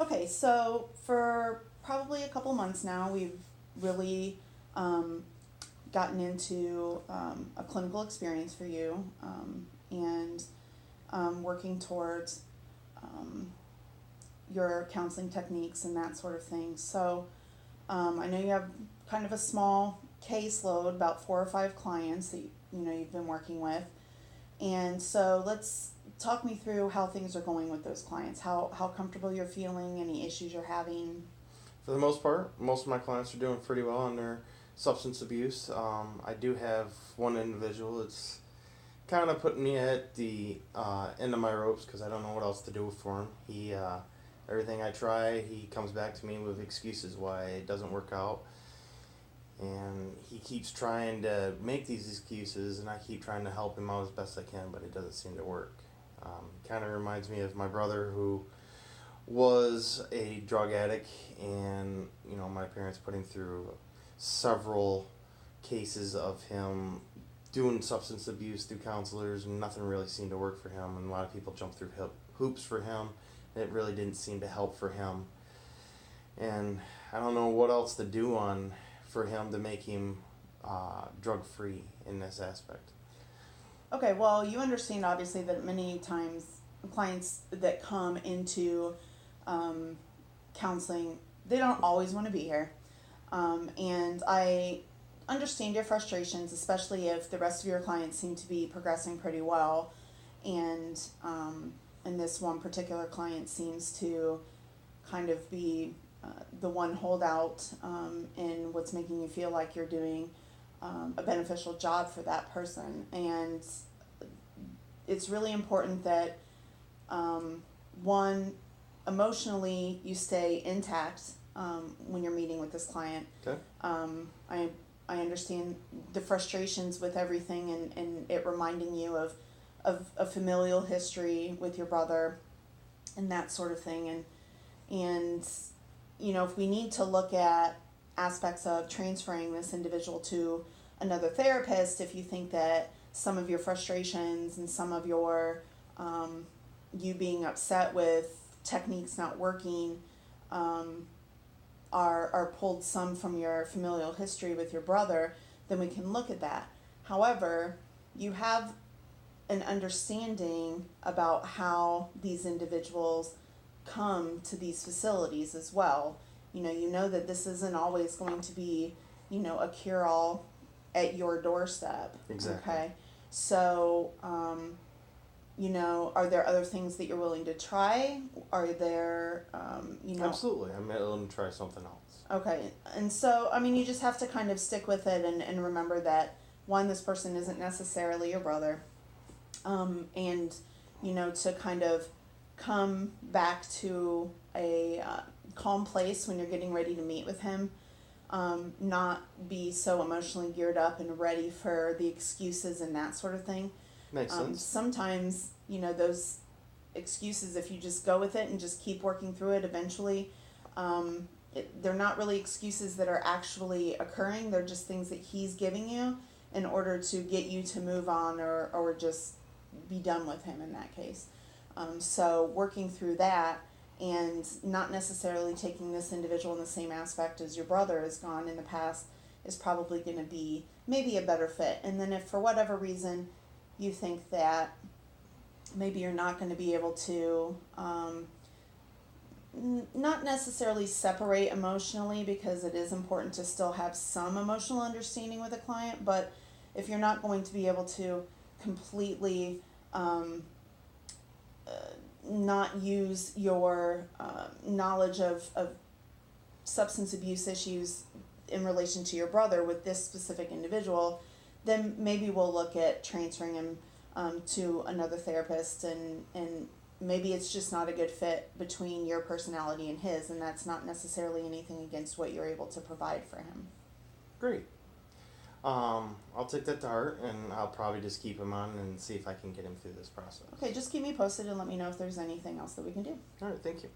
Okay, so for probably a couple months now, we've really gotten into a clinical experience for you, and working towards your counseling techniques and that sort of thing. So I know you have kind of a small caseload, about 4 or 5 clients that you've been working with, and so let's talk me through how things are going with those clients. How comfortable you're feeling, any issues you're having. For the most part, most of my clients are doing pretty well on their substance abuse. I do have one individual that's kind of putting me at the end of my ropes because I don't know what else to do for him. Everything I try, he comes back to me with excuses why it doesn't work out. And he keeps trying to make these excuses, and I keep trying to help him out as best I can, but it doesn't seem to work. Kind of reminds me of my brother, who was a drug addict, and my parents put him through several cases of him doing substance abuse through counselors, and nothing really seemed to work for him. And a lot of people jumped through hoops for him. It really didn't seem to help for him, and I don't know what else to do for him to make him drug free in this aspect. Okay, well, you understand obviously that many times clients that come into counseling, they don't always want to be here. And I understand your frustrations, especially if the rest of your clients seem to be progressing pretty well. And this one particular client seems to kind of be the one holdout in what's making you feel like you're doing a beneficial job for that person. And it's really important that, one, emotionally you stay intact when you're meeting with this client. Okay. I understand the frustrations with everything, and it reminding you of a familial history with your brother and that sort of thing. And if we need to look at aspects of transferring this individual to another therapist, if you think that some of your frustrations and some of your you being upset with techniques not working are pulled some from your familial history with your brother, then we can look at that. However, you have an understanding about how these individuals come to these facilities as well. You know that this isn't always going to be, a cure-all at your doorstep. Exactly. Okay. So, are there other things that you're willing to try? Are there, Absolutely. I'm willing to try something else. Okay. And so, you just have to kind of stick with it and remember that, one, this person isn't necessarily your brother. And, to kind of come back to a calm place when you're getting ready to meet with him. Not be so emotionally geared up and ready for the excuses and that sort of thing. Makes sense. Sometimes, those excuses, if you just go with it and just keep working through it, eventually, they're not really excuses that are actually occurring. They're just things that he's giving you in order to get you to move on or just be done with him in that case. So working through that and not necessarily taking this individual in the same aspect as your brother has gone in the past is probably going to be maybe a better fit. And then if for whatever reason you think that maybe you're not going to be able to not necessarily separate emotionally, because it is important to still have some emotional understanding with a client, but if you're not going to be able to completely not use your knowledge of substance abuse issues in relation to your brother with this specific individual, then maybe we'll look at transferring him to another therapist, and maybe it's just not a good fit between your personality and his, and that's not necessarily anything against what you're able to provide for him. Great. I'll take that to heart, and I'll probably just keep him on and see if I can get him through this process. Okay, just keep me posted and let me know if there's anything else that we can do. All right, thank you.